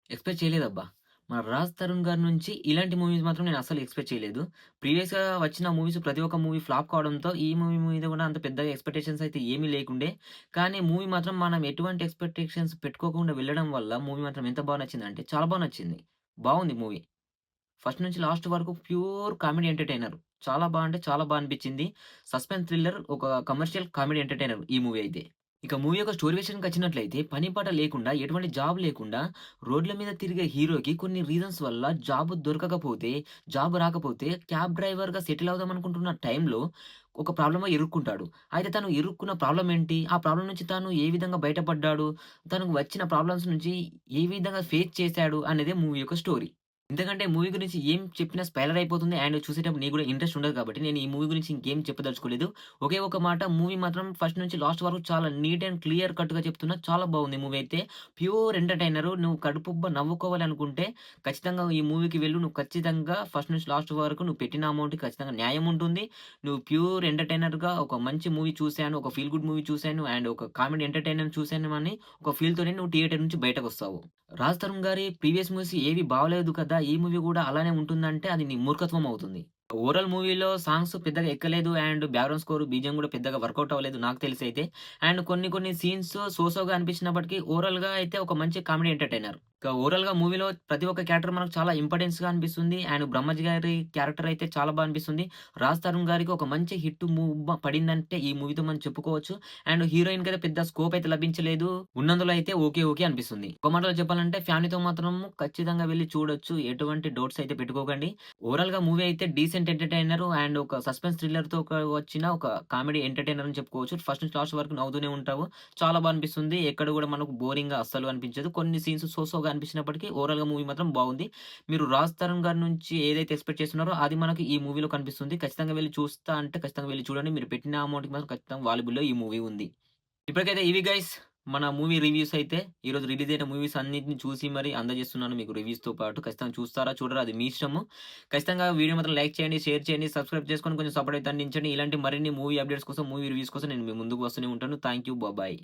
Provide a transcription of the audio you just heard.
Expect చేయలేదబ్బా! మన 'రాజ్ తరుణ్' గారి నుంచి ఇలాంటి మూవీస్ మాత్రం నేను అస్సలు ఎక్స్‌పెక్ట్ చేయలేదు. ప్రీవియస్‌గా వచ్చిన మూవీస్ ప్రతి ఒక్క మూవీ ఫ్లాప్ కావడంతో ఈ మూవీ మీద కూడా అంత పెద్దగా ఎక్స్‌పెక్టేషన్స్ అయితే ఏమీ లేకుండే. కానీ మూవీ మాత్రం మనం ఎటువంటి ఎక్స్‌పెక్టేషన్స్ పెట్టుకోకుండా వెళ్ళడం వల్ల మూవీ మాత్రం ఎంత బా నచ్చిందంటే చాలా బా నచ్చింది. బావుంది మూవీ. ఫస్ట్ నుంచి లాస్ట్ వరకు ప్యూర్ కామెడీ ఎంటర్‌టైనర్. చాలా బా అంటే చాలా బా అనిపించింది. సస్పెన్స్ థ్రిల్లర్ ఒక కమర్షియల్ కామెడీ ఎంటర్‌టైనర్ ఈ మూవీ అయితే. ఇక మూవీ యొక్క స్టోరీ విషయానికొచ్చినట్లయితే పని పాట లేకుండా, ఎటువంటి జాబ్ లేకుండా రోడ్ల మీద తిరిగే హీరోకి కొన్ని రీజన్స్ వల్ల జాబ్ దొరకకపోతే, జాబ్ రాకపోతే క్యాబ్ డ్రైవర్‌గా సెటిల్ అవుదాం అనుకుంటున్న టైంలో ఒక ప్రాబ్లమ్‌లో ఇరుక్కుంటాడు. అయితే తను ఇరుక్కున్న ప్రాబ్లమ్ ఏంటి? ఆ ప్రాబ్లమ్ నుంచి తాను ఏ విధంగా బయటపడ్డాడు? తనకు వచ్చిన ప్రాబ్లమ్స్ నుంచి ఏ విధంగా ఫేస్ చేశాడు? అనేదే మూవీ యొక్క స్టోరీ. ఎందుకంటే మూవీ గురించి ఏం చెప్పినా స్పాయిలర్ అయిపోతుంది. అండ్ చూసేటప్పుడు నీకు కూడా ఇంట్రెస్ట్ ఉండదు కాబట్టి నేను ఈ మూవీ గురించి ఇంకేం చెప్పదలుచుకోలేదు. ఒకే ఒక మాట మూవీ మాత్రం ఫస్ట్ నుంచి లాస్ట్ వరకు చాలా నీట్ అండ్ క్లియర్ కట్‌గా చెప్తున్నా. చాలా బాగుంది మూవీ అయితే. Pure entertainer. నువ్వు కడుపుబ్బ నవ్వుకోవాలి అనుకుంటే ఖచ్చితంగా ఈ మూవీకి వెళ్ళు. నువ్వు ఖచ్చితంగా ఫస్ట్ నుంచి లాస్ట్ వరకు నువ్వు పెట్టిన అమౌంట్‌కి ఖచ్చితంగా న్యాయం ఉంటుంది. నువ్వు ప్యూర్ ఎంటర్‌టైనర్‌గా ఒక మంచి మూవీ చూసాను. ఒక ఫీల్ గుడ్ మూవీ చూసాను. అండ్ ఒక కామెడీ ఎంటర్‌టైనర్ చూసాను అని ఒక ఫీల్‌తోనే నువ్వు థియేటర్ నుంచి బయటకొస్తావు. 'రాజ్ తరుణ్' గారి ప్రీవియస్ మూవీస్ ఏవి బాలేదు కదా! ఈ మూవీ గూడా అలానే ఉంటుందంటే అది నీ మూర్ఖత్వం అవుతుంది. ఓవరాల్ మూవీలో సాంగ్స్ పెద్దగా ఎక్కలేదు. అండ్ బ్యాక్‌గ్రౌండ్ స్కోర్, బీజీఎం గూడా పెద్దగా వర్కౌట్ అవ్వలేదు నాకు తెలిసైతే. అండ్ కొన్ని సీన్స్ సోగా అనిపించినప్పటికీ ఓవరాల్‌గా అయితే ఒక మంచి కామెడీ ఎంటర్‌టైనర్. ఇక ఓవరాల్‌గా మూవీలో ప్రతి ఒక్క క్యారెక్టర్ మనకు చాలా ఇంపార్టెన్స్‌గా అనిపిస్తుంది. అండ్ బ్రహ్మాజీ గారి క్యారెక్టర్ అయితే చాలా బా అనిపిస్తుంది. 'రాజ్ తరుణ్' గారికి ఒక మంచి హిట్ పడిందంటే ఈ మూవీతో మనం చెప్పుకోవచ్చు. అండ్ హీరోయిన్‌కైతే పెద్ద స్కోప్ అయితే లభించలేదు. ఉన్నందులో అయితే ఓకే అనిపిస్తుంది. ఒక మాటలో చెప్పాలంటే ఫ్యామిలీతో మాత్రం ఖచ్చితంగా వెళ్లి చూడొచ్చు. ఎటువంటి డౌట్స్ అయితే పెట్టుకోకండి. ఓవరాల్‌గా మూవీ అయితే డీసెంట్ ఎంటర్‌టైనర్ అండ్ ఒక సస్పెన్స్ థ్రిల్లర్‌తో వచ్చిన ఒక కామెడీ ఎంటర్‌టైనర్ అని చెప్పుకోవచ్చు. ఫస్ట్ నుంచి లాస్ట్ వరకు నవ్వుతూనే ఉంటావు. చాలా బా అనిపిస్తుంది. ఎక్కడ గూడా మనకు బోరింగ్‌గా అస్సలు అనిపించదు. కొన్ని సీన్స్ సోగా అనిపించినప్పటికీ ఓవరాల్‌గా మూవీ మాత్రం బాగుంది. మీరు 'రాజ్ తరుణ్' గారి నుంచి ఏదైతే ఎక్స్‌పెక్ట్ చేస్తున్నారో అది మనకి ఈ మూవీలో కనిపిస్తుంది. ఖచ్చితంగా వెళ్లి చూస్తా అంటే ఖచ్చితంగా వెళ్లి చూడండి. మీరు పెట్టిన అమౌంట్‌కి మాత్రం ఖచ్చితంగా వాల్యుబుల్‌లో ఈ మూవీ ఉంది. ఇప్పటికైతే ఇవి గైస్ మన మూవీ రివ్యూస్ అయితే. ఈరోజు రిలీజ్ అయిన మూవీస్ అన్నిటిని చూసి మరి అందజేస్తున్నాను మీకు రివ్యూస్‌తో పాటు. ఖచ్చితంగా చూస్తారా? చూడరా? అది మీ ఇష్టము. ఖచ్చితంగా వీడియో మాత్రం లైక్ చేయండి, షేర్ చేయండి, సబ్స్క్రైబ్ చేసుకొని కొంచెం సపోర్ట్ అయితే అందించండి. ఇలాంటి మరిన్ని మూవీ అప్డేట్స్ కోసం, మూవీ రివ్యూస్ కోసం నేను మీ ముందుకు వస్తూనే ఉంటాను. Thank you. బాయ్.